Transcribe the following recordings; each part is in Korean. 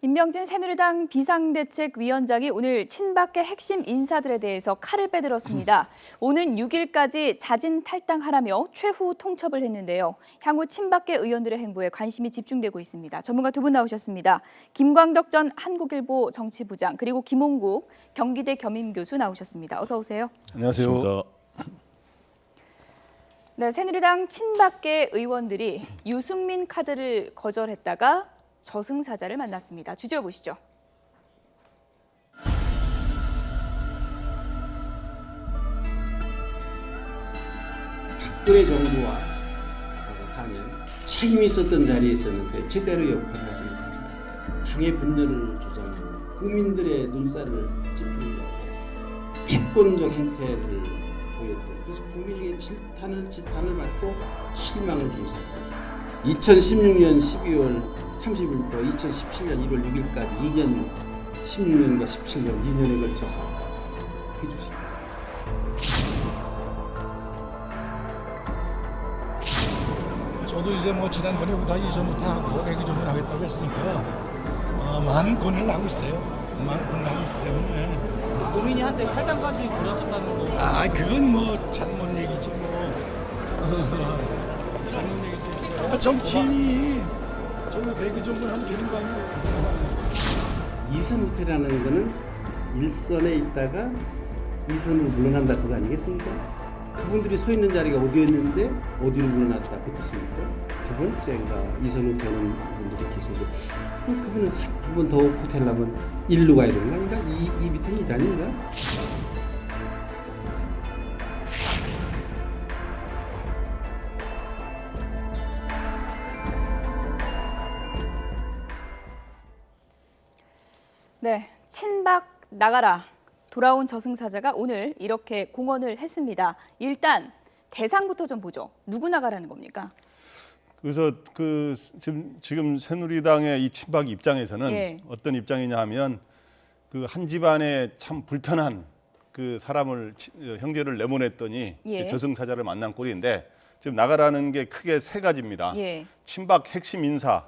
임명진 새누리당 비상대책위원장이 오늘 친박계 핵심 인사들에 대해서 칼을 빼들었습니다. 오는 6일까지 자진 탈당하라며 최후 통첩을 했는데요. 향후 친박계 의원들의 행보에 관심이 집중되고 있습니다. 전문가 두 분 나오셨습니다. 김광덕 전 한국일보 정치부장 그리고 김홍국 경기대 겸임교수 나오셨습니다. 어서 오세요. 안녕하세요. 네, 새누리당 친박계 의원들이 유승민 카드를 거절했다가 저승사자를 만났습니다. 주제어 보시죠. 박근혜 정부와 4년 책임이 있었던 자리에 있었는데 제대로 역할을 하지 못해서 당의 분열을 조장하고 국민들의 눈살을 찌푸리려고 패권적 행태를 보였던, 그래서 국민에게 지탄을 받고 실망을 준 사건. 2016년 12월 30일부터 2017년 1월 6일까지 2년, 16년과 17년 2년에 걸쳐서 해주시기 바랍니다. 저도 이제 뭐 지난번에 우다 이전부터 하고 내기조문 하겠다고 했으니까 많은 고민을 하고 있어요. 많은 고민을 하고 있기 때문에. 고민이 한때 탈당까지 고렸었다는 거. 그건 뭐 잘못 얘기지 뭐. 잘못 얘기지. 정치인이 저 내기조문 하면 되는 거 아니야. 이선 후퇴라는 거는 일선에 있다가 이선으로 물러난다 그거 아니겠습니까? 그분들이 서 있는 자리가 어디였는데 어디로 물러났다 그 뜻입니까? 두 번째가 이선 후퇴하는 분들이 계신데 그럼 그분은 한 번 더 후퇴하려면 일로 가야 되는 거 아닌가? 이 밑에는 일 아닌가? 네, 친박 나가라. 돌아온 저승사자가 오늘 이렇게 공언을 했습니다. 일단 대상부터 좀 보죠. 누구 나가라는 겁니까? 그래서 지금 새누리당의 이 친박 입장에서는 예. 어떤 입장이냐 하면 그 한 집안에 참 불편한 그 사람을 형제를 내보냈더니 예. 저승사자를 만난 꼴인데 지금 나가라는 게 크게 세 가지입니다. 예. 친박 핵심 인사,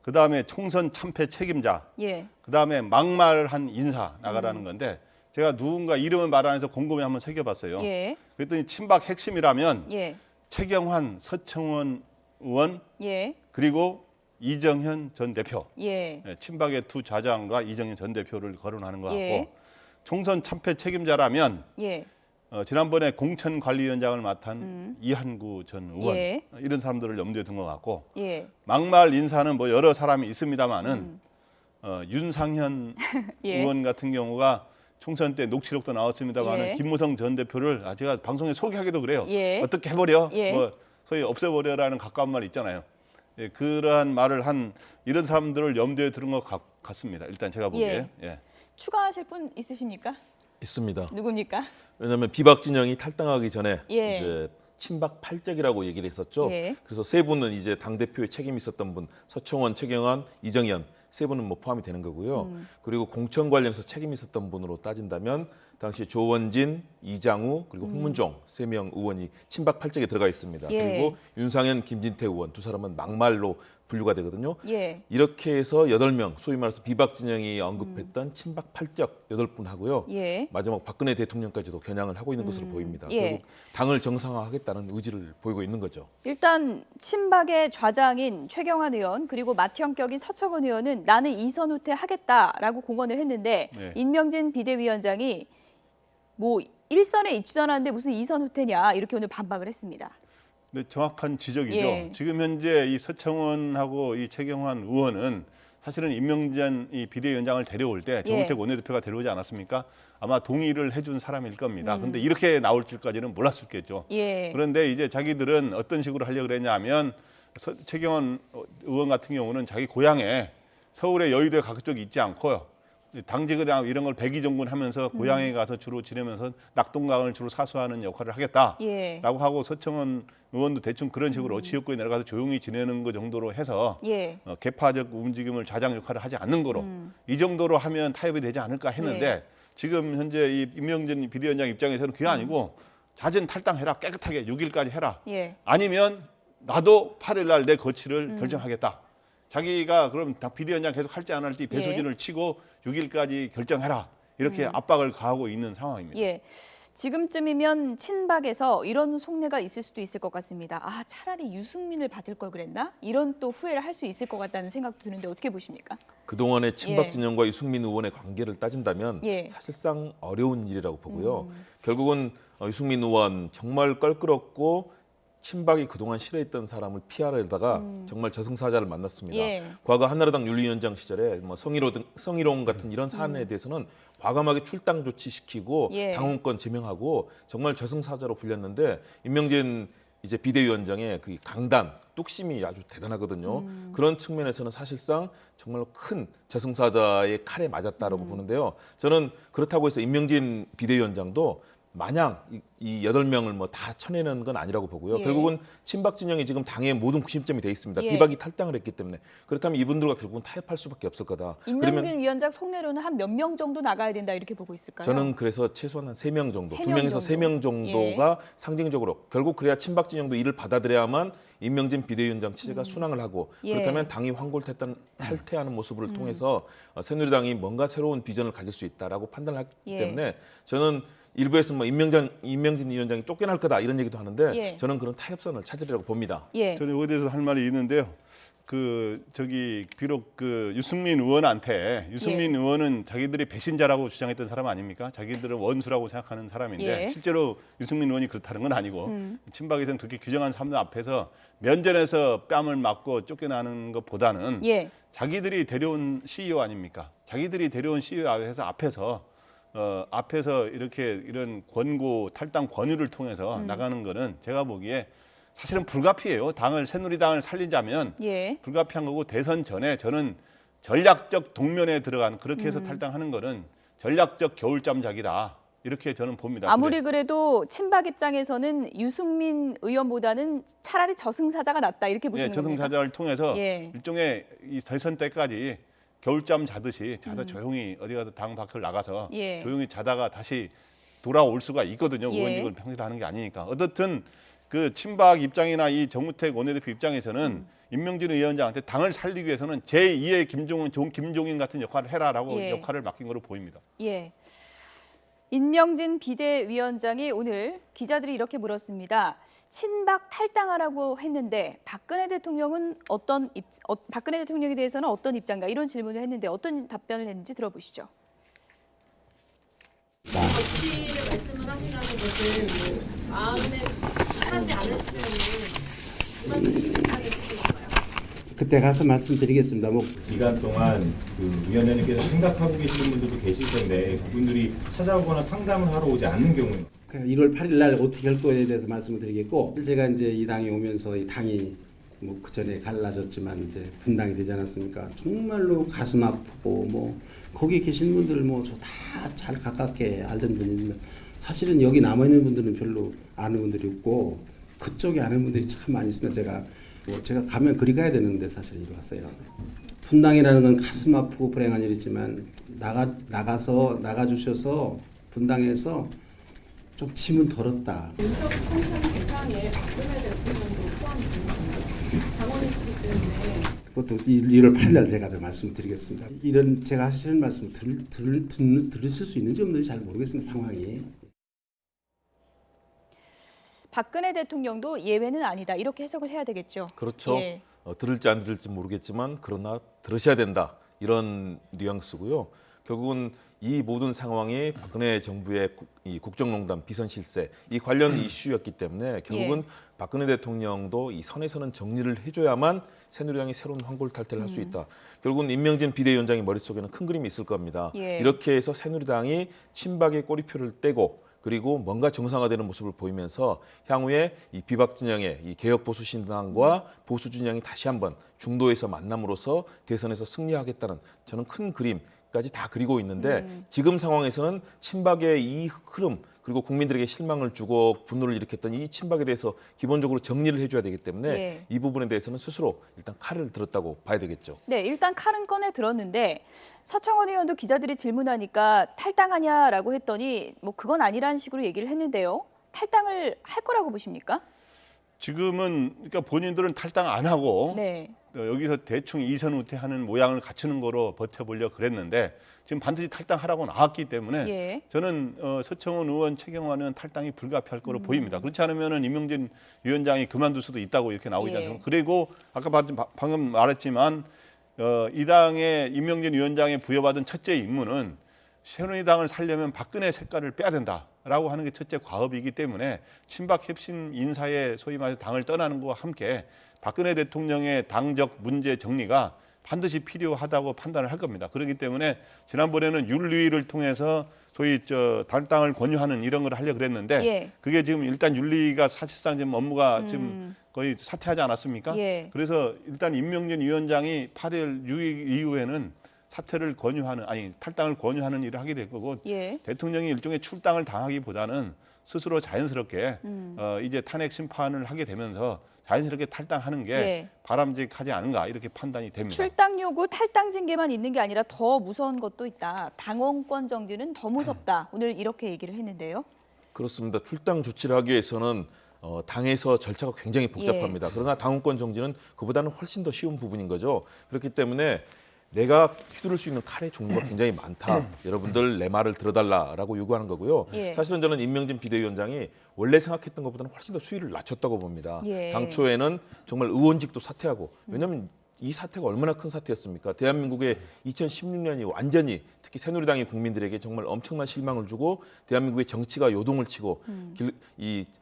그 다음에 총선 참패 책임자, 예. 그 다음에 막말한 인사 나가라는 건데 제가 누군가 이름을 말 안 해서 곰곰이 한번 새겨봤어요. 예. 그랬더니 친박 핵심이라면 예. 최경환, 서청원 의원 예. 그리고 이정현 전 대표, 예. 친박의 두 좌장과 이정현 전 대표를 거론하는 것 같고 예. 총선 참패 책임자라면 예. 지난번에 공천관리위원장을 맡은 이한구 전 의원 예. 이런 사람들을 염두에 둔 것 같고 예. 막말 인사는 뭐 여러 사람이 있습니다만은 윤상현 예. 의원 같은 경우가 총선 때 녹취록도 나왔습니다만은 예. 김무성 전 대표를 제가 방송에 소개하기도 그래요. 예. 어떻게 해버려? 예. 뭐 소위 없애버려라는 가까운 말 있잖아요. 예, 그러한 말을 한 이런 사람들을 염두에 두는 것 같습니다. 일단 제가 보기에. 예. 추가하실 분 있으십니까? 있습니다. 누굽니까? 왜냐하면 비박 진영이 탈당하기 전에 예. 이제 친박 팔적이라고 얘기를 했었죠. 예. 그래서 세 분은 이제 당 대표에 책임이 있었던 분, 서청원, 최경환, 이정현 세 분은 뭐 포함이 되는 거고요. 그리고 공천 관련해서 책임이 있었던 분으로 따진다면 당시 조원진, 이장우 그리고 홍문종 세 명 의원이 친박 팔적에 들어가 있습니다. 예. 그리고 윤상현, 김진태 의원 두 사람은 막말로 분류가 되거든요. 예. 이렇게 해서 8명, 소위 말해서 비박 진영이 언급했던 친박 팔적 8분 하고요. 예. 마지막 박근혜 대통령까지도 겨냥을 하고 있는 것으로 보입니다. 예. 결국 당을 정상화하겠다는 의지를 보이고 있는 거죠. 일단 친박의 좌장인 최경환 의원 그리고 맏형격인 서청원 의원은 나는 이선 후퇴하겠다라고 공언을 했는데 네. 임명진 비대위원장이 뭐 일선에 입주하는데 무슨 이선 후퇴냐 이렇게 오늘 반박을 했습니다. 네, 정확한 지적이죠. 예. 지금 현재 이 서청원하고 이 최경환 의원은 사실은 임명진 이 비대위원장을 데려올 때 정우택 원내대표가 데려오지 않았습니까? 아마 동의를 해준 사람일 겁니다. 근데 이렇게 나올 줄까지는 몰랐을겠죠. 예. 그런데 이제 자기들은 어떤 식으로 하려고 그랬냐면 최경환 의원 같은 경우는 자기 고향에 서울의 여의도에 가깝게 있지 않고요. 당직이랑 이런 걸 백의종군하면서 고향에 가서 주로 지내면서 낙동강을 주로 사수하는 역할을 하겠다라고 예. 하고 서청원 의원도 대충 그런 식으로 지역구에 내려가서 조용히 지내는 거 정도로 해서 예. 개파적 움직임을 좌장 역할을 하지 않는 거로 이 정도로 하면 타협이 되지 않을까 했는데 예. 지금 현재 이 임명진 비대위원장 입장에서는 그게 아니고 자진 탈당해라, 깨끗하게 6일까지 해라. 예. 아니면 나도 8일 날 내 거취를 결정하겠다. 자기가 그럼 비대위원장 계속 할지 안 할지 배수진을 치고 6일까지 결정해라. 이렇게 압박을 가하고 있는 상황입니다. 예. 지금쯤이면 친박에서 이런 속내가 있을 수도 있을 것 같습니다. 아, 차라리 유승민을 받을 걸 그랬나? 이런 또 후회를 할 수 있을 것 같다는 생각도 드는데 어떻게 보십니까? 그동안의 친박 예. 진영과 유승민 의원의 관계를 따진다면 예. 사실상 어려운 일이라고 보고요. 결국은 유승민 의원 정말 껄끄럽고 친박이 그동안 싫어했던 사람을 피하려다가 정말 저승사자를 만났습니다. 예. 과거 한나라당 윤리위원장 시절에 뭐 성희롱 같은 이런 사안에 대해서는 과감하게 출당 조치시키고 예. 당원권 제명하고 정말 저승사자로 불렸는데 임명진 이제 비대위원장의 그 강단, 뚝심이 아주 대단하거든요. 그런 측면에서는 사실상 정말 큰 저승사자의 칼에 맞았다라고 보는데요. 저는 그렇다고 해서 임명진 비대위원장도 마냥 이 8명을 뭐 다 쳐내는 건 아니라고 보고요. 예. 결국은 친박 진영이 지금 당의 모든 구심점이 돼 있습니다. 예. 비박이 탈당을 했기 때문에. 그렇다면 이분들과 결국은 타협할 수밖에 없을 거다. 임명진 위원장 속내로는 한 몇 명 정도 나가야 된다 이렇게 보고 있을까요? 저는 그래서 최소한 한 3명 정도, 세 2명에서 명 3명 정도가 상징적으로 결국 그래야 친박 진영도 이를 받아들여야만 임명진 비대위원장 체제가 순항을 하고 예. 그렇다면 당이 탈퇴하는 모습을 통해서 새누리당이 뭔가 새로운 비전을 가질 수 있다라고 판단을 하기 예. 때문에 저는 일부에서 뭐 임명진 위원장이 쫓겨날 거다 이런 얘기도 하는데 예. 저는 그런 타협선을 찾으리라고 봅니다. 예. 저는 여기에 대해서 할 말이 있는데요. 비록 유승민 의원한테 유승민 의원은 자기들이 배신자라고 주장했던 사람 아닙니까? 자기들은 원수라고 생각하는 사람인데 예. 실제로 유승민 의원이 그렇다는 건 아니고 친박에서는 그렇게 규정한 사람들 앞에서 면전에서 뺨을 맞고 쫓겨나는 것보다는 예. 자기들이 데려온 CEO 아닙니까? 자기들이 데려온 CEO 앞에서 이렇게 이런 탈당 권유를 통해서 나가는 거는 제가 보기에 사실은 불가피해요. 새누리당을 살리자면 예. 불가피한 거고 대선 전에 저는 전략적 동면에 들어간 그렇게 해서 탈당하는 거는 전략적 겨울잠자기다. 이렇게 저는 봅니다. 아무리 그래도 친박 입장에서는 유승민 의원보다는 차라리 저승사자가 낫다 이렇게 보시는 겁니까? 저승사자를 통해서 예. 일종의 이 대선 때까지 겨울잠 자듯이 조용히 어디 가서 당 밖을 나가서 예. 조용히 자다가 다시 돌아올 수가 있거든요. 예. 의원직을 평생 하는 게 아니니까. 어떻든 그 친박 입장이나 이 정무택 원내대표 입장에서는 임명진 위원장한테 당을 살리기 위해서는 제2의 김종인 같은 역할을 해라라고 예. 역할을 맡긴 거로 보입니다. 예. 임명진 비대위원장이 오늘 기자들이 이렇게 물었습니다. 친박 탈당하라고 했는데 박근혜 대통령은 박근혜 대통령에 대해서는 어떤 입장인가 이런 질문을 했는데 어떤 답변을 했는지 들어보시죠. 정치를 말씀을 하신다는 것은 마음에 하지 않으시면 그만두시는 생각이 드신 건가요? 그때 가서 말씀드리겠습니다. 기간 동안 위원장님께서 생각하고 계시는 분들도 계실 텐데 그분들이 찾아오거나 상담을 하러 오지 않는 경우는 1월 8일 날 어떻게 할 거에 대해서 말씀을 드리겠고 제가 이제 이 당이 오면서 이 당이 그 전에 갈라졌지만 이제 분당이 되지 않았습니까? 정말로 가슴 아프고 거기 계신 분들 저 다 잘 가깝게 알던 분이지만 사실은 여기 남아 있는 분들은 별로 아는 분들이 없고 그쪽에 아는 분들이 참 많이 있으면 제가 가면 그리 가야 되는데 사실 이리 왔어요. 분당이라는 건 가슴 아프고 불행한 일이지만 나가주셔서 분당에서 좀 짐은 덜었다. 그것도 1월 8일 날 제가 말씀을 드리겠습니다. 이런 제가 하시는 말씀 들으실 수 있는지 없는지 잘 모르겠습니다. 상황이. 박근혜 대통령도 예외는 아니다 이렇게 해석을 해야 되겠죠. 그렇죠. 예. 들을지 안 들을지 모르겠지만 그러나 들으셔야 된다 이런 뉘앙스고요. 결국은 이 모든 상황이 박근혜 정부의 이 국정농단, 비선 실세 이 관련 이슈였기 때문에 결국은 박근혜 대통령도 이 선에서는 정리를 해줘야만 새누리당이 새로운 황골 탈퇴를 할 수 있다. 결국은 임명진 비대위원장의 머릿속에는 큰 그림이 있을 겁니다. 예. 이렇게 해서 새누리당이 친박의 꼬리표를 떼고 그리고 뭔가 정상화되는 모습을 보이면서 향후에 이 비박 진영의 이 개혁 보수 신당과 보수 진영이 다시 한번 중도에서 만남으로써 대선에서 승리하겠다는 저는 큰 그림까지 다 그리고 있는데 지금 상황에서는 친박의 이 흐름 그리고 국민들에게 실망을 주고 분노를 일으켰던 이 친박에 대해서 기본적으로 정리를 해줘야 되기 때문에 예. 이 부분에 대해서는 스스로 일단 칼을 들었다고 봐야 되겠죠. 네, 일단 칼은 꺼내 들었는데 서청원 의원도 기자들이 질문하니까 탈당하냐라고 했더니 그건 아니라는 식으로 얘기를 했는데요. 탈당을 할 거라고 보십니까? 지금은 그러니까 본인들은 탈당 안 하고 네. 여기서 대충 이선 후퇴하는 모양을 갖추는 거로 버텨보려고 그랬는데 지금 반드시 탈당하라고 나왔기 때문에 예. 저는 서청원 의원, 최경환 의원 탈당이 불가피할 거로 보입니다. 그렇지 않으면은 임명진 위원장이 그만둘 수도 있다고 이렇게 나오지 예. 않습니까? 그리고 아까 방금 말했지만 이 당의 임명진 위원장에 부여받은 첫째 임무는 새누리당을 살려면 박근혜 색깔을 빼야 된다라고 하는 게 첫째 과업이기 때문에 친박 핵심 인사의 소위 말해서 당을 떠나는 것과 함께 박근혜 대통령의 당적 문제 정리가 반드시 필요하다고 판단을 할 겁니다. 그렇기 때문에 지난번에는 윤리위를 통해서 소위 탈당을 권유하는 이런 걸 하려고 그랬는데 예. 그게 지금 일단 윤리위가 사실상 지금 업무가 지금 거의 사퇴하지 않았습니까? 예. 그래서 일단 임명진 위원장이 8일 유의 이후에는 사퇴를 권유하는 탈당을 권유하는 일을 하게 될 거고 예. 대통령이 일종의 출당을 당하기보다는 스스로 자연스럽게 이제 탄핵 심판을 하게 되면서 자연스럽게 탈당하는 게 예. 바람직하지 않은가 이렇게 판단이 됩니다. 출당 요구, 탈당 징계만 있는 게 아니라 더 무서운 것도 있다. 당원권 정지는 더 무섭다. 오늘 이렇게 얘기를 했는데요. 그렇습니다. 출당 조치를 하기 위해서는 당에서 절차가 굉장히 복잡합니다. 그러나 당원권 정지는 그보다는 훨씬 더 쉬운 부분인 거죠. 그렇기 때문에 내가 휘두를 수 있는 칼의 종류가 굉장히 많다. 여러분들 내 말을 들어달라라고 요구하는 거고요. 예. 사실은 저는 임명진 비대위원장이 원래 생각했던 것보다는 훨씬 더 수위를 낮췄다고 봅니다. 예. 당초에는 정말 의원직도 사퇴하고 왜냐하면 이 사태가 얼마나 큰 사태였습니까? 대한민국의 2016년이 완전히 특히 새누리당이 국민들에게 정말 엄청난 실망을 주고 대한민국의 정치가 요동을 치고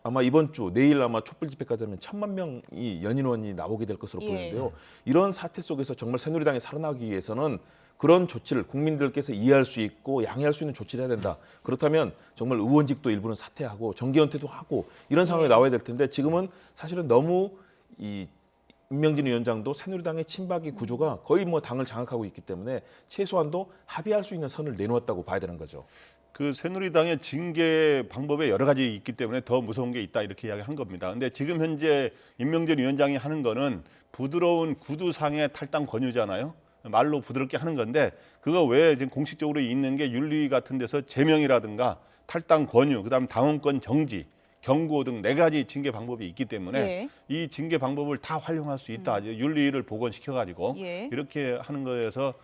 아마 이번 주 내일 아마 촛불 집회까지 하면 1,000만 명이 연인원이 나오게 될 것으로 예. 보이는데요. 이런 사태 속에서 정말 새누리당이 살아나기 위해서는 그런 조치를 국민들께서 이해할 수 있고 양해할 수 있는 조치를 해야 된다. 그렇다면 정말 의원직도 일부는 사퇴하고 정계 은퇴도 하고 이런 상황이 나와야 될 텐데 지금은 사실은 너무 임명진 위원장도 새누리당의 친박의 구조가 거의 뭐 당을 장악하고 있기 때문에 최소한도 합의할 수 있는 선을 내놓았다고 봐야 되는 거죠. 그 새누리당의 징계 방법에 여러 가지 있기 때문에 더 무서운 게 있다 이렇게 이야기한 겁니다. 근데 지금 현재 임명진 위원장이 하는 거는 부드러운 구두상의 탈당 권유잖아요. 말로 부드럽게 하는 건데 그거 외에 지금 공식적으로 있는 게 윤리 같은 데서 제명이라든가 탈당 권유, 그다음 당원권 정지, 경고 등 4가지 징계 방법이 있기 때문에 예. 이 징계 방법을 다 활용할 수 있다. 윤리를 복원시켜가지고 예. 이렇게 하는 거에서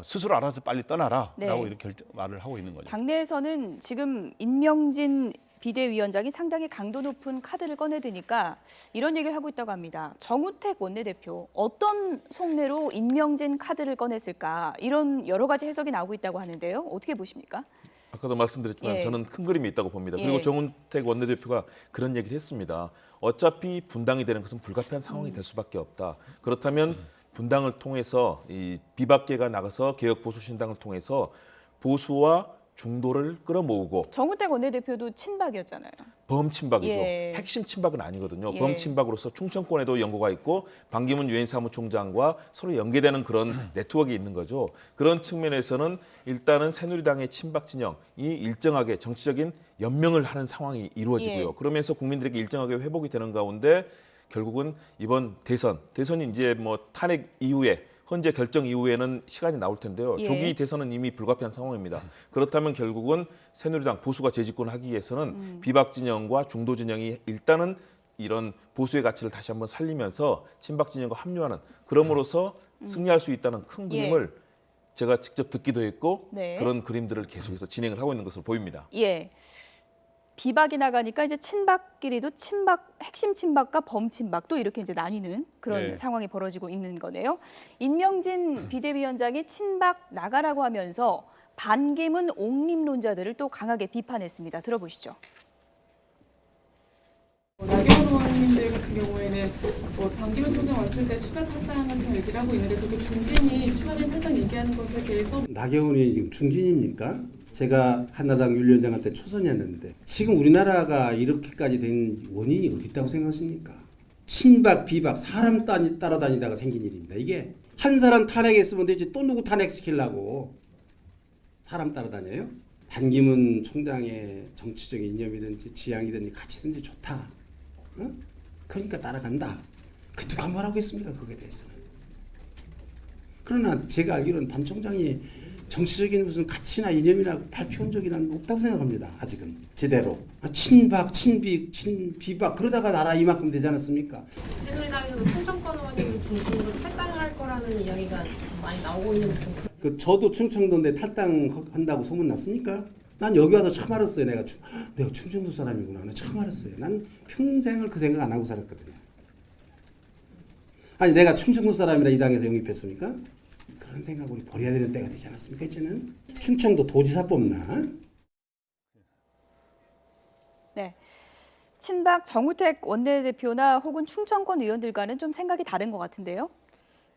스스로 알아서 빨리 떠나라라고 네. 이렇게 말을 하고 있는 거죠. 당내에서는 지금 임명진 비대위원장이 상당히 강도 높은 카드를 꺼내드니까 이런 얘기를 하고 있다고 합니다. 정우택 원내대표 어떤 속내로 임명진 카드를 꺼냈을까 이런 여러 가지 해석이 나오고 있다고 하는데요. 어떻게 보십니까? 아까도 말씀드렸지만 예. 저는 큰 그림이 있다고 봅니다. 그리고 예. 정운택 원내대표가 그런 얘기를 했습니다. 어차피 분당이 되는 것은 불가피한 상황이 될 수밖에 없다. 그렇다면 분당을 통해서 이 비박계가 나가서 개혁 보수 신당을 통해서 보수와 중도를 끌어모으고 정우택 원내대표도 친박이었잖아요. 범친박이죠. 예. 핵심 친박은 아니거든요. 예. 범친박으로서 충청권에도 연고가 있고 반기문 유엔 사무총장과 서로 연계되는 그런 네트워크가 있는 거죠. 그런 측면에서는 일단은 새누리당의 친박 진영이 일정하게 정치적인 연명을 하는 상황이 이루어지고요. 예. 그러면서 국민들에게 일정하게 회복이 되는 가운데 결국은 이번 대선이 이제 뭐 탄핵 이후에 헌재 결정 이후에는 시간이 나올 텐데요. 예. 조기 대선은 이미 불가피한 상황입니다. 그렇다면 결국은 새누리당 보수가 재집권하기 위해서는 비박 진영과 중도 진영이 일단은 이런 보수의 가치를 다시 한번 살리면서 친박 진영과 합류하는 그럼으로써 승리할 수 있다는 큰 그림을 제가 직접 듣기도 했고 네. 그런 그림들을 계속해서 진행을 하고 있는 것으로 보입니다. 예. 비박이 나가니까 이제 친박끼리도 핵심 친박과 범친박 또 이렇게 이제 나뉘는 그런 네. 상황이 벌어지고 있는 거네요. 임명진 비대위원장이 친박 나가라고 하면서 반기문 옹립론자들을 또 강하게 비판했습니다. 들어보시죠. 나경원 의원님들 같은 경우에는 반기문 총장 왔을 때 추가 탈당 같은 얘기를 하고 있는데 그게 중진이 추가된 탈당 얘기하는 것에 대해서 나경원 의원이 지금 중진입니까? 제가 한나라당 윤리위원장 때 초선이었는데 지금 우리나라가 이렇게까지 된 원인이 어디 있다고 생각하십니까? 친박, 비박, 사람 따라다니다가 생긴 일입니다. 이게 한 사람 탄핵했으면 되지 또 누구 탄핵시키려고 사람 따라다녀요? 반기문 총장의 정치적인 이념이든지 지향이든지 가치든지 좋다. 어? 그러니까 따라간다. 그 누가 뭐라고 했습니까? 그거에 대해서는. 그러나 제가 알기로는 반 총장이 정치적인 무슨 가치나 이념이나 발표한 적이 난 없다고 생각합니다. 아직은 제대로. 친박, 친빅, 친비박 그러다가 나라 이만큼 되지 않았습니까? 새누리당에서도 충청권 의원님을 중심으로 탈당을 할 거라는 이야기가 많이 나오고 있는 중. 저도 충청도인데 탈당한다고 소문 났습니까? 난 여기 와서 처음 알았어요. 내가 충청도 사람이구나. 나 처음 알았어요. 난 평생을 그 생각 안 하고 살았거든요. 아니 내가 충청도 사람이라 이 당에서 영입했습니까? 그런 생각 우리 버려야 되는 때가 되지 않았습니까? 이제는 충청도 도지사 뽑나? 네. 친박 정우택 원내대표나 혹은 충청권 의원들과는 좀 생각이 다른 것 같은데요.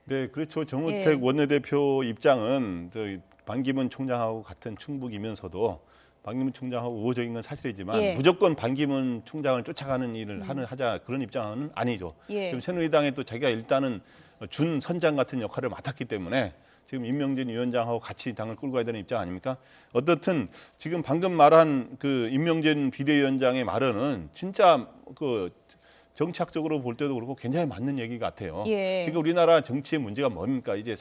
네, 그렇죠. 정우택 원내대표 입장은 저희 반기문 총장하고 같은 충북이면서도 반기문 총장하고 우호적인 건 사실이지만 무조건 반기문 총장을 쫓아가는 일을 하자 그런 입장은 아니죠. 지금 새누리당에 또 자기가 일단은 준 선장 같은 역할을 맡았기 때문에 지금 임명진 위원장하고 같이 당을 끌고 가야 되는 입장 아닙니까? 어떻든 지금 방금 말한 그 임명진 비대위원장의 말은 진짜 그 정치학적으로 볼 때도 그렇고 굉장히 맞는 얘기 같아요. 지금 우리나라 정치의 문제가 뭡니까? 이제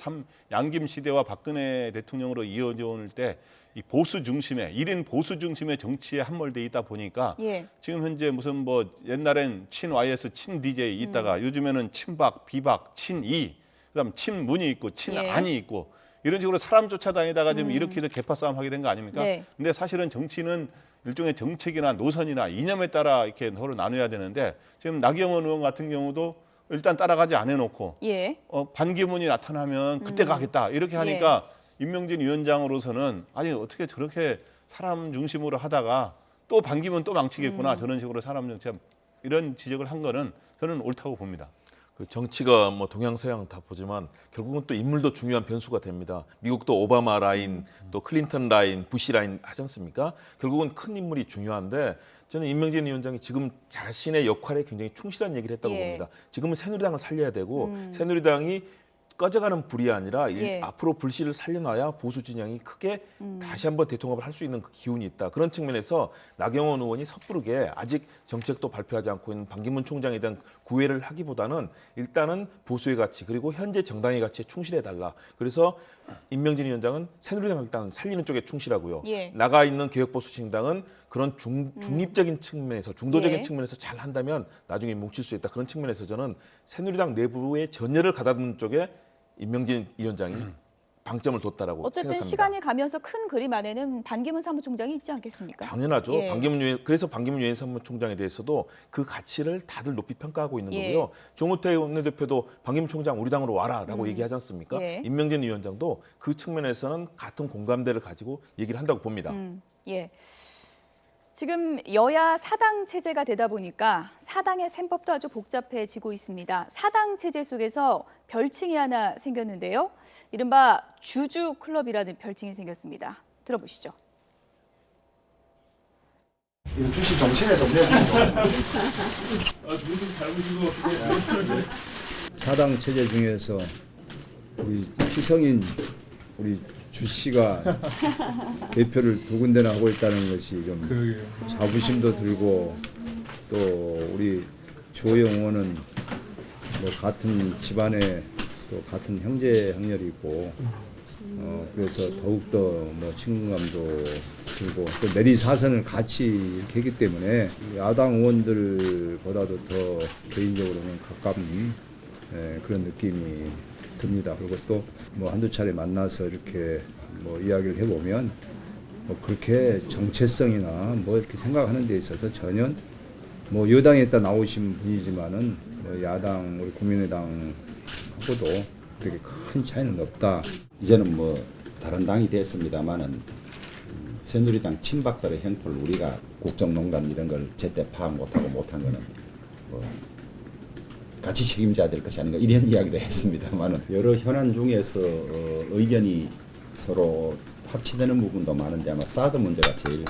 양김 시대와 박근혜 대통령으로 이어져 올 때 이 보수 중심의 1인 보수 중심의 정치에 함몰돼 있다 보니까 지금 현재 무슨 뭐 옛날엔 친 YS, 친 DJ 있다가 요즘에는 친박, 비박, 친이, 그다음 친문이 있고 친안이 있고 이런 식으로 사람 쫓아다니다가 지금 이렇게 해서 개파 싸움 하게 된 거 아닙니까? 근데 사실은 정치는 일종의 정책이나 노선이나 이념에 따라 이렇게 서로 나눠야 되는데 지금 나경원 의원 같은 경우도 일단 따라가지 않아놓고 반기문이 나타나면 그때 가겠다 이렇게 하니까 임명진 위원장으로서는 아니 어떻게 저렇게 사람 중심으로 하다가 또 반기문 또 망치겠구나 저런 식으로 사람 정치 이런 지적을 한 거는 저는 옳다고 봅니다. 그 정치가 뭐 동양 서양 다 보지만 결국은 또 인물도 중요한 변수가 됩니다. 미국도 오바마 라인, 또 클린턴 라인, 부시 라인 하지 않습니까? 결국은 큰 인물이 중요한데 저는 임명진 위원장이 지금 자신의 역할에 굉장히 충실한 얘기를 했다고 봅니다. 지금은 새누리당을 살려야 되고 새누리당이 꺼져가는 불이 아니라 앞으로 불씨를 살려놔야 보수 진영이 크게 다시 한번 대통합을 할 수 있는 그 기운이 있다. 그런 측면에서 나경원 의원이 섣부르게 아직 정책도 발표하지 않고 있는 반기문 총장에 대한 구애를 하기보다는 일단은 보수의 가치 그리고 현재 정당의 가치에 충실해달라. 그래서 임명진 위원장은 새누리당을 일단 살리는 쪽에 충실하고요. 나가 있는 개혁보수신당은 그런 중립적인 측면에서 중도적인 측면에서 잘 한다면 나중에 뭉칠 수 있다. 그런 측면에서 저는 새누리당 내부의 전열을 가다듬는 쪽에 임명진 위원장이 방점을 뒀다라고 어쨌든 생각합니다. 시간이 가면서 큰 그림 안에는 반기문 사무총장이 있지 않겠습니까? 당연하죠. 그래서 반기문 유엔 사무총장에 대해서도 그 가치를 다들 높이 평가하고 있는 거고요. 정우택 원내대표도 반기문 총장 우리 당으로 와라라고 얘기하지 않습니까? 임명진 위원장도 그 측면에서는 같은 공감대를 가지고 얘기를 한다고 봅니다. 지금 여야 사당 체제가 되다 보니까 사당의 셈법도 아주 복잡해지고 있습니다. 사당 체제 속에서 별칭이 하나 생겼는데요. 이른바 주주 클럽이라는 별칭이 생겼습니다. 들어보시죠. 주시 정신에도 사당 체제 중에서 우리 희성인 우리 주 씨가 대표를 두 군데나 하고 있다는 것이 좀 자부심도 들고 또 우리 조영 의원은 뭐 같은 집안에 또 같은 형제 형렬이고 그래서 더욱더 뭐 친근감도 들고 또 내리 사선을 같이 이렇게 했기 때문에 야당 의원들보다도 더 개인적으로는 가까운 그런 느낌이 듭니다. 그리고 또 뭐 한두 차례 만나서 이렇게 뭐 이야기를 해보면 뭐 그렇게 정체성이나 뭐 이렇게 생각하는 데 있어서 전혀 뭐 여당에다 나오신 분이지만은 뭐 야당 우리 국민의당하고도 그렇게 큰 차이는 없다. 이제는 뭐 다른 당이 됐습니다만은 새누리당 친박들의 행포를 우리가 국정농단 이런 걸 제때 파악 못하고 못한 거는 뭐 같이 책임져야 될 것이 아닌가 이런 이야기도 했습니다만은 여러 현안 중에서 의견이 서로 합치되는 부분도 많은데 아마 사드 문제가 제일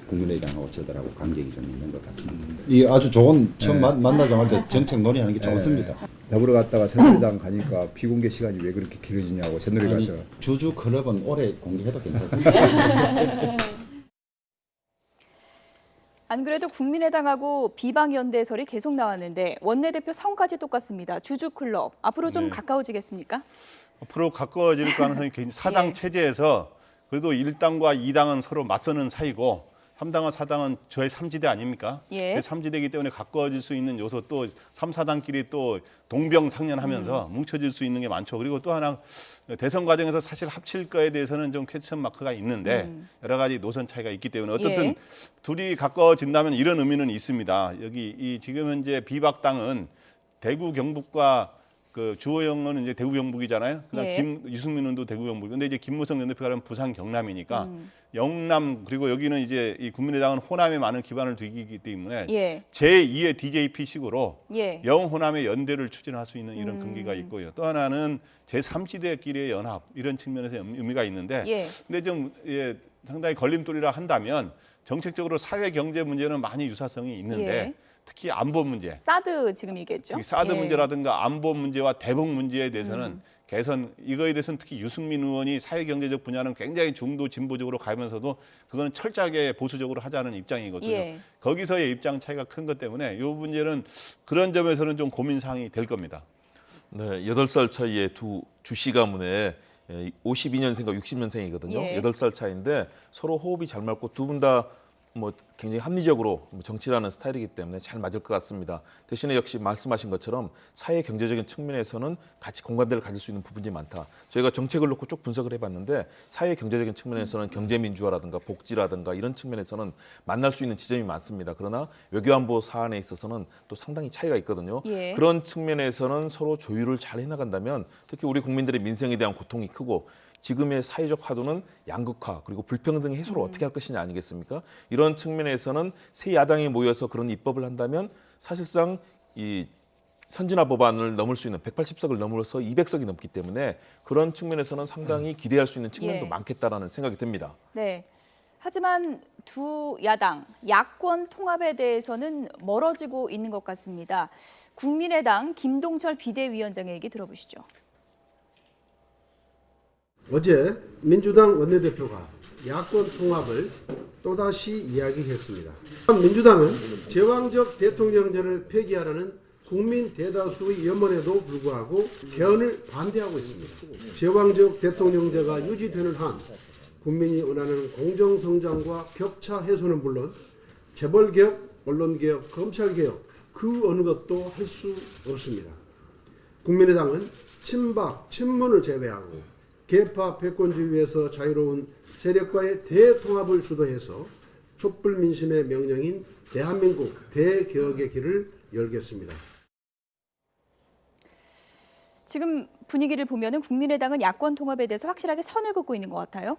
국민의당하고 저들하고 간격이 좀 있는 것 같습니다. 이 아주 좋은 처음 만나자마자 정책 논의하는 게 좋습니다. 더불어 갔다가 새누리당 가니까 비공개 시간이 왜 그렇게 길어지냐고 새누리 가서 주주 클럽은 오래 공개해도 괜찮습니다. 안 그래도 국민의당하고 비방연대설이 계속 나왔는데 원내대표 성까지 똑같습니다. 주주클럽 앞으로 좀 가까워지겠습니까? 앞으로 가까워질 가능성이 굉장히 사당 체제에서 그래도 1당과 2당은 서로 맞서는 사이고 3당과 4당은 저의 3지대 아닙니까? 예. 3지대이기 때문에 가까워질 수 있는 요소 또 3, 4당끼리 또 동병상련하면서 뭉쳐질 수 있는 게 많죠. 그리고 또 하나 대선 과정에서 사실 합칠 거에 대해서는 좀 퀘스천 마크가 있는데 여러 가지 노선 차이가 있기 때문에 어떻든 예. 둘이 가까워진다면 이런 의미는 있습니다. 여기 이 지금 현재 비박당은 대구 경북과 그 주호영은 이제 대구 경북이잖아요. 그다음 예. 유승민 의원도 대구 경북. 근데 이제 김무성 전 대표가 부산 경남이니까 영남 그리고 여기는 이제 이 국민의당은 호남에 많은 기반을 두기 때문에 예. 제2의 DJP식으로 예. 영호남의 연대를 추진할 수 있는 이런 근기가 있고요. 또 하나는 제3지대끼리의 연합 이런 측면에서 의미가 있는데 예. 근데 좀 상당히 걸림돌이라 한다면 정책적으로 사회 경제 문제는 많이 유사성이 있는데 예. 특히 안보 문제, 사드 지금 얘기했죠. 특히 사드 예. 문제라든가 안보 문제와 대북 문제에 대해서는 개선 이거에 대해서는 특히 유승민 의원이 사회 경제적 분야는 굉장히 중도 진보적으로 가면서도 그거는 철저하게 보수적으로 하자는 입장이거든요. 예. 거기서의 입장 차이가 큰 것 때문에 이 문제는 그런 점에서는 좀 고민 사항이 될 겁니다. 네, 8살 차이의 두 주씨 가문에 52년생과 60년생이거든요. 예. 8살 차이인데 서로 호흡이 잘 맞고 두 분 다 뭐 굉장히 합리적으로 정치라는 스타일이기 때문에 잘 맞을 것 같습니다. 대신에 역시 말씀하신 것처럼 사회 경제적인 측면에서는 같이 공감대를 가질 수 있는 부분이 많다. 저희가 정책을 놓고 쭉 분석을 해봤는데 사회 경제적인 측면에서는 경제민주화라든가 복지라든가 이런 측면에서는 만날 수 있는 지점이 많습니다. 그러나 외교안보 사안에 있어서는 또 상당히 차이가 있거든요. 예. 그런 측면에서는 서로 조율을 잘 해나간다면 특히 우리 국민들의 민생에 대한 고통이 크고 지금의 사회적 화두는 양극화 그리고 불평등 해소를 어떻게 할 것이냐 아니겠습니까? 이런 측면에서는 세 야당이 모여서 그런 입법을 한다면 사실상 이 선진화 법안을 넘을 수 있는 180석을 넘어서 200석이 넘기 때문에 그런 측면에서는 상당히 기대할 수 있는 측면도 예. 많겠다라는 생각이 듭니다. 네. 하지만 두 야당 야권 통합에 대해서는 멀어지고 있는 것 같습니다. 국민의당 김동철 비대위원장의 얘기 들어보시죠. 어제 민주당 원내대표가 야권 통합을 또다시 이야기했습니다. 민주당은 제왕적 대통령제를 폐기하라는 국민 대다수의 염원에도 불구하고 개헌을 반대하고 있습니다. 제왕적 대통령제가 유지되는 한 국민이 원하는 공정성장과 격차 해소는 물론 재벌개혁, 언론개혁, 검찰개혁 그 어느 것도 할 수 없습니다. 국민의당은 친박, 친문을 제외하고 계파 패권주의에서 자유로운 세력과의 대통합을 주도해서 촛불 민심의 명령인 대한민국 대개혁의 길을 열겠습니다. 지금 분위기를 보면은 국민의당은 야권 통합에 대해서 확실하게 선을 긋고 있는 것 같아요.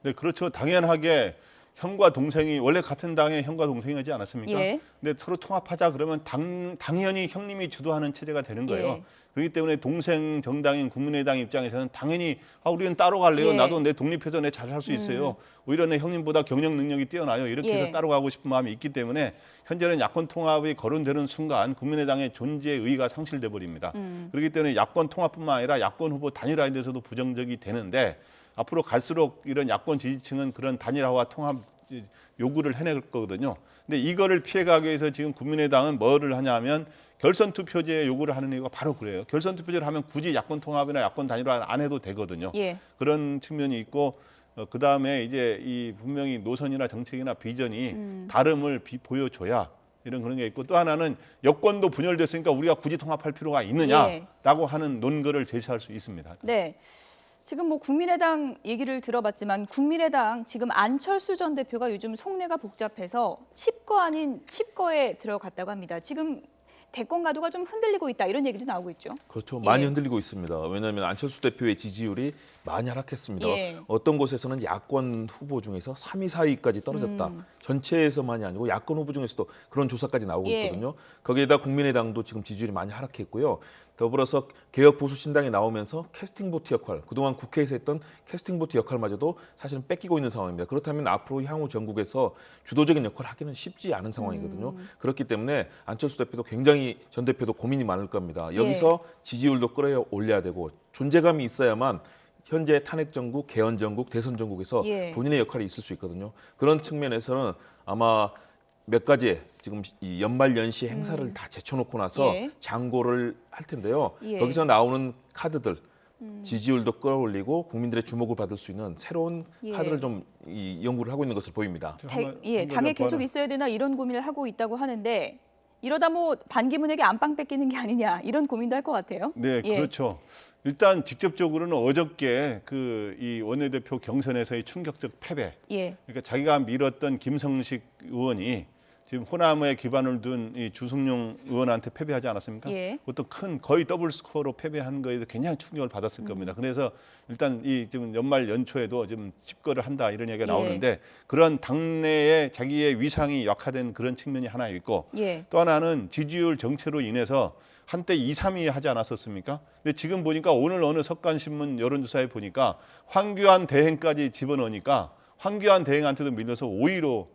네, 그렇죠. 당연하게 형과 동생이 원래 같은 당의 형과 동생이지 않았습니까? 예. 근데 서로 통합하자 그러면 당연히 형님이 주도하는 체제가 되는 거예요. 예. 그렇기 때문에 동생 정당인 국민의당 입장에서는 당연히 우리는 따로 갈래요. 예. 나도 내 독립해서 내 잘할 수 있어요. 오히려 내 형님보다 경영 능력이 뛰어나요. 이렇게 예. 해서 따로 가고 싶은 마음이 있기 때문에 현재는 야권 통합이 거론되는 순간 국민의당의 존재의 의의가 상실돼 버립니다. 그렇기 때문에 야권 통합뿐만 아니라 야권 후보 단일화에 대해서도 부정적이 되는데 앞으로 갈수록 이런 야권 지지층은 그런 단일화와 통합 요구를 해낼 거거든요. 근데 이거를 피해가기 위해서 지금 국민의당은 뭐를 하냐면 결선 투표제 요구를 하는 이유가 바로 그래요. 결선 투표제를 하면 굳이 야권 통합이나 야권 단일화 안 해도 되거든요. 예. 그런 측면이 있고 그 다음에 이제 이 분명히 노선이나 정책이나 비전이 다름을 보여줘야 이런 그런 게 있고 또 하나는 여권도 분열됐으니까 우리가 굳이 통합할 필요가 있느냐라고 하는 논거를 제시할 수 있습니다. 네. 지금 뭐 국민의당 얘기를 들어봤지만 국민의당 지금 안철수 전 대표가 요즘 속내가 복잡해서 칩거 아닌 칩거에 들어갔다고 합니다. 지금 대권 가도가 좀 흔들리고 있다 이런 얘기도 나오고 있죠. 그렇죠. 많이 예. 흔들리고 있습니다. 왜냐하면 안철수 대표의 지지율이 많이 하락했습니다. 예. 어떤 곳에서는 야권 후보 중에서 3위, 4위까지 떨어졌다. 전체에서만이 아니고 야권 후보 중에서도 그런 조사까지 나오고 예. 있거든요. 거기에다 국민의당도 지금 지지율이 많이 하락했고요. 더불어서 개혁 보수 신당이 나오면서 캐스팅 보트 역할, 그동안 국회에서 했던 캐스팅 보트 역할마저도 사실은 뺏기고 있는 상황입니다. 그렇다면 앞으로 향후 전국에서 주도적인 역할을 하기는 쉽지 않은 상황이거든요. 그렇기 때문에 안철수 대표도 굉장히 전 대표도 고민이 많을 겁니다. 여기서 지지율도 끌어올려야 되고 존재감이 있어야만 현재 탄핵 전국, 개헌 전국, 대선 전국에서 예. 본인의 역할이 있을 수 있거든요. 그런 측면에서는 아마 몇 가지 지금 이 연말 연시 행사를 다 제쳐놓고 나서 예. 장고를 할 텐데요. 예. 거기서 나오는 카드들 지지율도 끌어올리고 국민들의 주목을 받을 수 있는 새로운 예. 카드를 좀 연구를 하고 있는 것을 보입니다. 당에 계속 있어야 되나 이런 고민을 하고 있다고 하는데 이러다 뭐 반기문에게 안방 뺏기는 게 아니냐 이런 고민도 할 것 같아요. 네, 예. 그렇죠. 일단 직접적으로는 어저께 이 원내대표 경선에서의 충격적 패배. 예. 그러니까 자기가 밀었던 김성식 의원이 지금 호남에 기반을 둔 이 주승용 의원한테 패배하지 않았습니까? 예. 그것도 큰 거의 더블 스코어로 패배한 거에 굉장히 충격을 받았을 겁니다. 그래서 일단 이 지금 연말 연초에도 좀 집거를 한다 이런 얘기가 나오는데 그런 당내에 자기의 위상이 약화된 그런 측면이 하나 있고 예. 또 하나는 지지율 정체로 인해서 한때 2, 3위 하지 않았었습니까? 근데 지금 보니까 오늘 어느 석간신문 여론조사에 보니까 황교안 대행까지 집어넣으니까 황교안 대행한테도 밀려서 5위로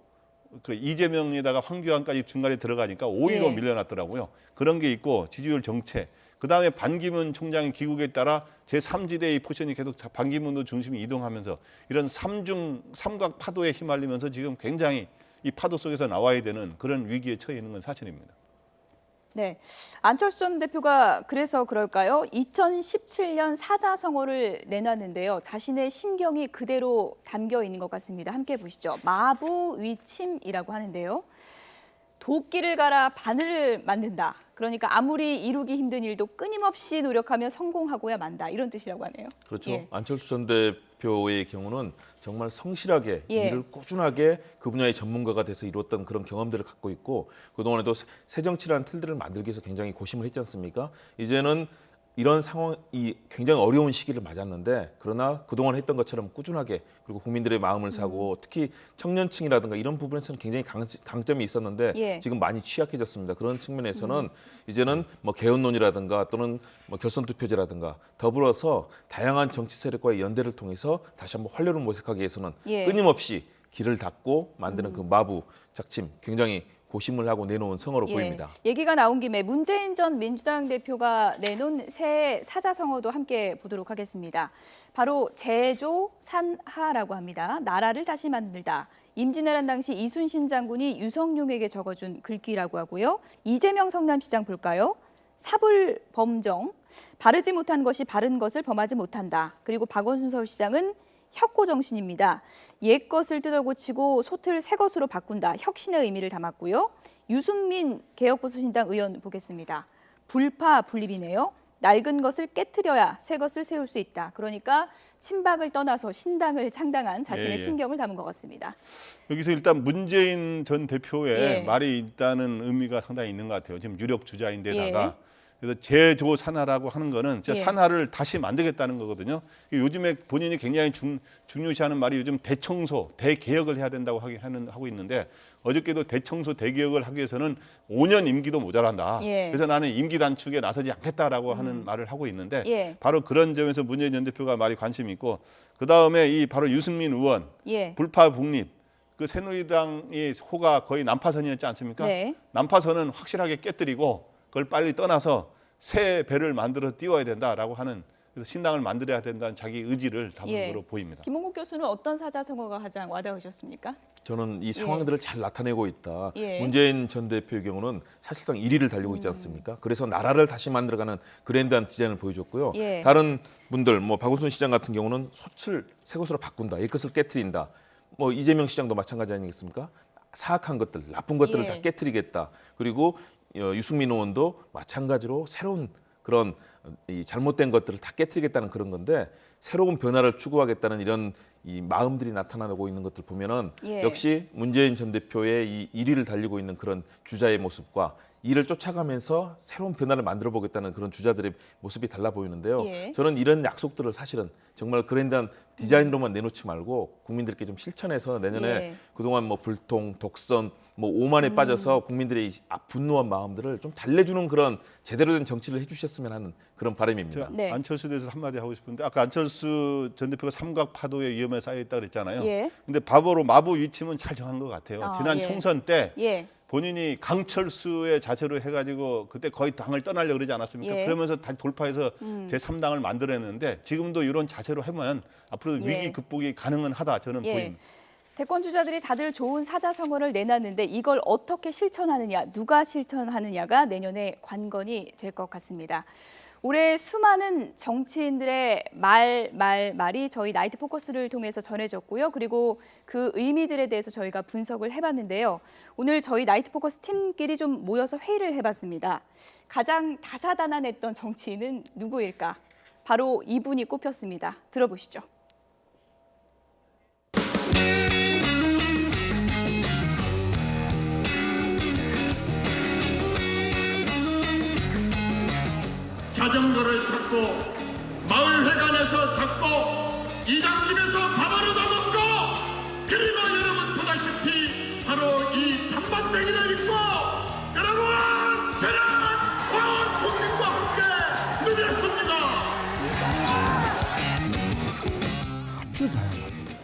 그 이재명에다가 황교안까지 중간에 들어가니까 5위로 예. 밀려났더라고요. 그런 게 있고 지지율 정체. 그다음에 반기문 총장의 귀국에 따라 제3지대의 포션이 계속 반기문으로 중심이 이동하면서 이런 삼각 파도에 휘말리면서 지금 굉장히 이 파도 속에서 나와야 되는 그런 위기에 처해 있는 건 사실입니다. 네, 안철수 전 대표가 그래서 그럴까요? 2017년 사자성어를 내놨는데요. 자신의 심경이 그대로 담겨 있는 것 같습니다. 함께 보시죠. 마부위침이라고 하는데요. 도끼를 갈아 바늘을 만든다. 그러니까 아무리 이루기 힘든 일도 끊임없이 노력하며 성공하고야 만다. 이런 뜻이라고 하네요. 그렇죠. 예. 안철수 전 대표의 경우는 정말 성실하게 예. 일을 꾸준하게 그 분야의 전문가가 돼서 이루었던 그런 경험들을 갖고 있고 그동안에도 새정치라는 틀들을 만들기 위해서 굉장히 고심을 했지 않습니까? 이제는 이런 상황이 굉장히 어려운 시기를 맞았는데 그러나 그동안 했던 것처럼 꾸준하게 그리고 국민들의 마음을 사고 특히 청년층이라든가 이런 부분에서는 굉장히 강점이 있었는데 예. 지금 많이 취약해졌습니다. 그런 측면에서는 이제는 뭐 개헌론이라든가 또는 뭐 결선투표제라든가 더불어서 다양한 정치 세력과의 연대를 통해서 다시 한번 활력을 모색하기 위해서는 예. 끊임없이 길을 닫고 만드는 그 마부 작침 굉장히 고심을 하고 내놓은 성어로 예. 보입니다. 얘기가 나온 김에 문재인 전 민주당 대표가 내놓은 새 사자성어도 함께 보도록 하겠습니다. 바로 제조산하라고 합니다. 나라를 다시 만들다. 임진왜란 당시 이순신 장군이 유성룡에게 적어준 글귀라고 하고요. 이재명 성남시장 볼까요? 사불범정, 바르지 못한 것이 바른 것을 범하지 못한다. 그리고 박원순 서울시장은 혁고정신입니다. 옛 것을 뜯어고치고 솥을 새 것으로 바꾼다. 혁신의 의미를 담았고요. 유승민 개혁보수신당 의원 보겠습니다. 불파불립이네요. 낡은 것을 깨트려야 새 것을 세울 수 있다. 그러니까 친박을 떠나서 신당을 창당한 자신의 예, 예. 심경을 담은 것 같습니다. 여기서 일단 문재인 전 대표의 예. 말이 있다는 의미가 상당히 있는 것 같아요. 지금 유력 주자인데다가 예. 그래서 제조산하라고 하는 거는 진짜 예. 산하를 다시 만들겠다는 거거든요. 요즘에 본인이 굉장히 중요시하는 말이 요즘 대청소, 대개혁을 해야 된다고 하고 있는데 어저께도 대청소, 대개혁을 하기 위해서는 5년 임기도 모자란다. 예. 그래서 나는 임기 단축에 나서지 않겠다라고 하는 말을 하고 있는데 예. 바로 그런 점에서 문재인 전 대표가 말이 관심이 있고 그다음에 이 바로 유승민 의원 예. 불파북립 그 새누리당이 호가 거의 난파선이었지 않습니까? 네. 난파선은 확실하게 깨뜨리고 그걸 빨리 떠나서 새 배를 만들어 띄워야 된다라고 하는 그래서 신당을 만들어야 된다는 자기 의지를 담은 예. 거로 보입니다. 김홍국 교수는 어떤 사자성어가 가장 와닿으셨습니까? 저는 이 상황들을 잘 나타내고 있다. 예. 문재인 전 대표의 경우는 사실상 1위를 달리고 있지 않습니까? 그래서 나라를 다시 만들어가는 그랜드한 디자인을 보여줬고요. 예. 다른 분들, 뭐 박원순 시장 같은 경우는 솥을 새 것으로 바꾼다, 옛 것을 깨트린다. 뭐 이재명 시장도 마찬가지 아니겠습니까? 사악한 것들, 나쁜 것들을 예. 다 깨트리겠다. 그리고 유승민 의원도 마찬가지로 새로운 그런 이 잘못된 것들을 다 깨트리겠다는 그런 건데 새로운 변화를 추구하겠다는 이런 이 마음들이 나타나고 있는 것들 보면은 예. 역시 문재인 전 대표의 이 1위를 달리고 있는 그런 주자의 모습과 이를 쫓아가면서 새로운 변화를 만들어 보겠다는 그런 주자들의 모습이 달라 보이는데요. 예. 저는 이런 약속들을 사실은 정말 그랜드한 디자인으로만 내놓지 말고 국민들께 좀 실천해서 내년에 예. 그동안 뭐 불통, 독선, 뭐 오만에 빠져서 국민들의 이 분노한 마음들을 좀 달래주는 그런 제대로 된 정치를 해주셨으면 하는 그런 바람입니다. 네. 안철수에 대해서 한마디 하고 싶은데 아까 안철수 전 대표가 삼각 파도의 위험에 쌓여 있다 그랬잖아요. 예. 근데 바로 마부 위치는 잘 정한 것 같아요. 아, 지난 예. 총선 때 예. 본인이 강철수의 자세로 해가지고 그때 거의 당을 떠나려고 그러지 않았습니까? 예. 그러면서 다시 돌파해서 제3당을 만들어냈는데 지금도 이런 자세로 하면 앞으로 예. 위기 극복이 가능은 하다 저는 예. 보입니다. 대권 주자들이 다들 좋은 사자성어를 내놨는데 이걸 어떻게 실천하느냐, 누가 실천하느냐가 내년에 관건이 될 것 같습니다. 올해 수많은 정치인들의 말이 저희 나이트 포커스를 통해서 전해졌고요. 그리고 그 의미들에 대해서 저희가 분석을 해봤는데요. 오늘 저희 나이트 포커스 팀끼리 좀 모여서 회의를 해봤습니다. 가장 다사다난했던 정치인은 누구일까? 바로 이분이 꼽혔습니다. 들어보시죠. 자전거를 탔고 마을회관에서 잡고 이장집에서 밥을 얻어먹고 그리고 여러분 보다시피 바로 이 잠반대기를 입고 여러분 저는 온 국민과 함께 누렸습니다. 아주 다양한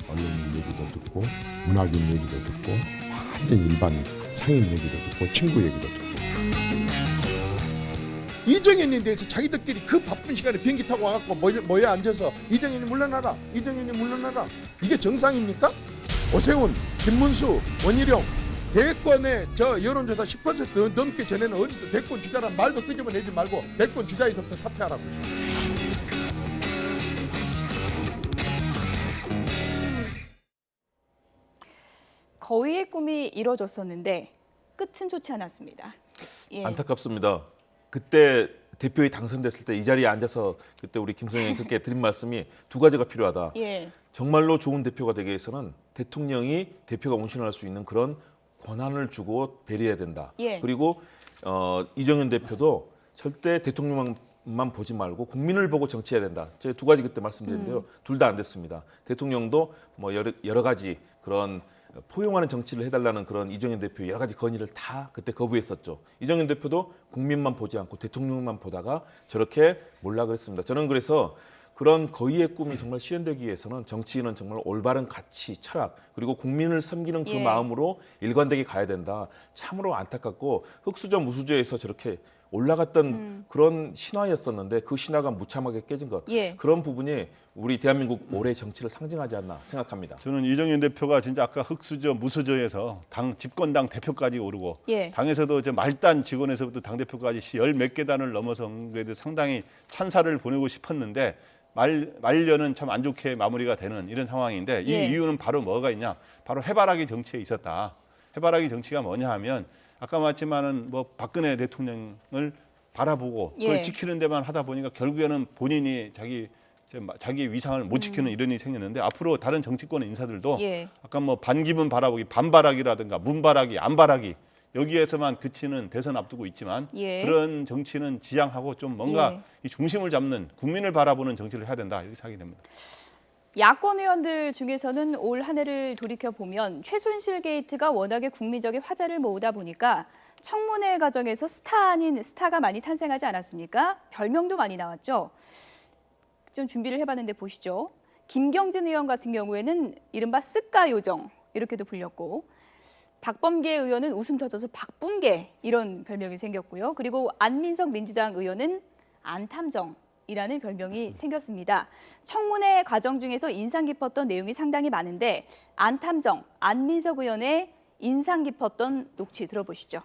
언론인 얘기도 듣고 문학인 얘기도 듣고 완전 일반 상인 얘기도 듣고 친구 얘기도 듣고 이정현에 대해서 자기들끼리 그 바쁜 시간에 비행기 타고 와갖고 모여 앉아서 이정현이 물러나라, 이정현이 물러나라. 이게 정상입니까? 오세훈, 김문수, 원희룡 대권의 저 여론조사 10% 넘게 전에는 어디서 대권 주자란 말도 끄집어내지 말고 대권 주자에서부터 사퇴하라고 했습니다. 거위의 꿈이 이뤄졌었는데 끝은 좋지 않았습니다. 예. 안타깝습니다. 그때 대표에 당선됐을 때 이 자리에 앉아서 그때 우리 김성현이 그렇게 드린 말씀이 두 가지가 필요하다. 예. 정말로 좋은 대표가 되기 위해서는 대통령이 대표가 운신할 수 있는 그런 권한을 주고 배려해야 된다. 예. 그리고 이정현 대표도 절대 대통령만 보지 말고 국민을 보고 정치해야 된다. 제가 두 가지 그때 말씀드렸는데요. 둘 다 안 됐습니다. 대통령도 뭐 여러 가지 그런 포용하는 정치를 해달라는 그런 이정현 대표의 여러 가지 건의를 다 그때 거부했었죠. 이정현 대표도 국민만 보지 않고 대통령만 보다가 저렇게 몰락을 했습니다. 저는 그래서 그런 거위의 꿈이 정말 실현되기 위해서는 정치인은 정말 올바른 가치, 철학 그리고 국민을 섬기는 그 마음으로 일관되게 가야 된다. 참으로 안타깝고 흑수저 무수저에서 저렇게 올라갔던 그런 신화였었는데 그 신화가 무참하게 깨진 것. 그런 부분이 우리 대한민국 올해 정치를 상징하지 않나 생각합니다. 저는 이정현 대표가 진짜 아까 흑수저 무수저에서 당 집권당 대표까지 오르고 당에서도 이제 말단 직원에서부터 당 대표까지 열 몇 계단을 넘어선 그래도 상당히 찬사를 보내고 싶었는데 말년은 참 안 좋게 마무리가 되는 이런 상황인데 이 이유는 바로 뭐가 있냐? 바로 해바라기 정치에 있었다. 해바라기 정치가 뭐냐 하면 아까 말했지만은 뭐 박근혜 대통령을 바라보고 그걸 지키는 데만 하다 보니까 결국에는 본인이 자기 위상을 못 지키는 이런 일이 생겼는데 앞으로 다른 정치권 인사들도 아까 뭐 반기문 바라보기, 반바라기라든가 문바라기, 안바라기 여기에서만 그치는 대선 앞두고 있지만 그런 정치는 지양하고 좀 뭔가 이 중심을 잡는 국민을 바라보는 정치를 해야 된다 이렇게 생각이 됩니다. 야권 의원들 중에서는 올 한 해를 돌이켜보면 최순실 게이트가 워낙에 국민적인 화제를 모으다 보니까 청문회 과정에서 스타 아닌 스타가 많이 탄생하지 않았습니까? 별명도 많이 나왔죠. 좀 준비를 해봤는데 보시죠. 김경진 의원 같은 경우에는 이른바 쓱가 요정 이렇게도 불렸고 박범계 의원은 웃음 터져서 박bun계 이런 별명이 생겼고요. 그리고 안민석 민주당 의원은 안탐정이라는 별명이 생겼습니다. 청문회 과정 중에서 인상 깊었던 내용이 상당히 많은데 안탐정, 안민석 의원의 인상 깊었던 녹취 들어보시죠.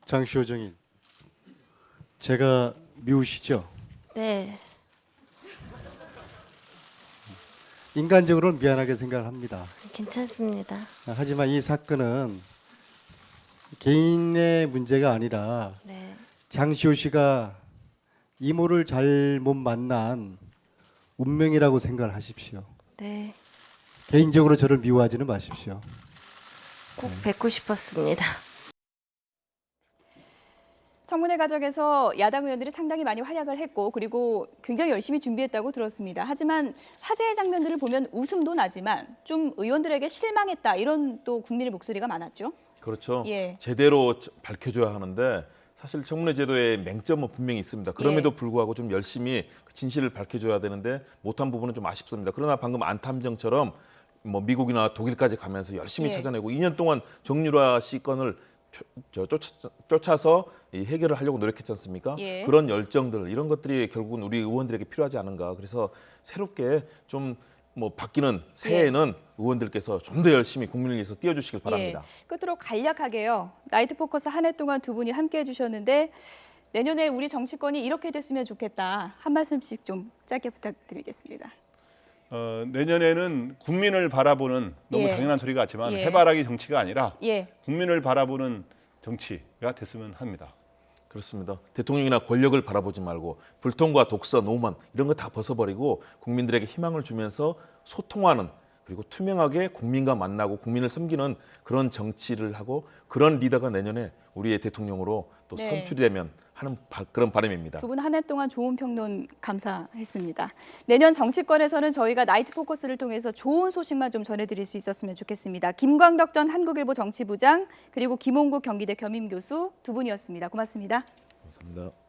장시호 정인, 제가 미우시죠? 네. 인간적으로는 미안하게 생각을 합니다. 괜찮습니다. 하지만 이 사건은 개인의 문제가 아니라 장시호 씨가 이모를 잘못 만난 운명이라고 생각을 하십시오. 네. 개인적으로 저를 미워하지는 마십시오. 꼭 뵙고 싶었습니다. 청문회 과정에서 야당 의원들이 상당히 많이 활약을 했고 그리고 굉장히 열심히 준비했다고 들었습니다. 하지만 화제의 장면들을 보면 웃음도 나지만 좀 의원들에게 실망했다 이런 또 국민의 목소리가 많았죠. 그렇죠. 제대로 밝혀줘야 하는데 사실 청문회 제도의 맹점은 분명히 있습니다. 그럼에도 불구하고 좀 열심히 진실을 밝혀줘야 되는데 못한 부분은 좀 아쉽습니다. 그러나 방금 안탐정처럼 뭐 미국이나 독일까지 가면서 열심히 찾아내고 2년 동안 정유라 씨 건을 쫓아서 해결을 하려고 노력했지 않습니까? 그런 열정들 이런 것들이 결국은 우리 의원들에게 필요하지 않은가. 그래서 새롭게 좀 뭐 바뀌는 새해에는 의원들께서 좀 더 열심히 국민을 위해서 뛰어주시길 바랍니다. 끝으로 간략하게요. 나이트 포커스 한 해 동안 두 분이 함께해 주셨는데 내년에 우리 정치권이 이렇게 됐으면 좋겠다. 한 말씀씩 좀 짧게 부탁드리겠습니다. 내년에는 국민을 바라보는 너무 예. 당연한 소리 같지만 예. 해바라기 정치가 아니라 예. 국민을 바라보는 정치가 됐으면 합니다. 그렇습니다. 대통령이나 권력을 바라보지 말고 불통과 독서, 노만 이런 거 다 벗어버리고 국민들에게 희망을 주면서 소통하는 그리고 투명하게 국민과 만나고 국민을 섬기는 그런 정치를 하고 그런 리더가 내년에 우리의 대통령으로 또 네. 선출이 되면 하는 그런 바람입니다. 두 분 한 해 동안 좋은 평론 감사했습니다. 내년 정치권에서는 저희가 나이트 포커스를 통해서 좋은 소식만 좀 전해드릴 수 있었으면 좋겠습니다. 김광덕 전 한국일보 정치부장 그리고 김홍국 경기대 겸임교수 두 분이었습니다. 고맙습니다. 감사합니다.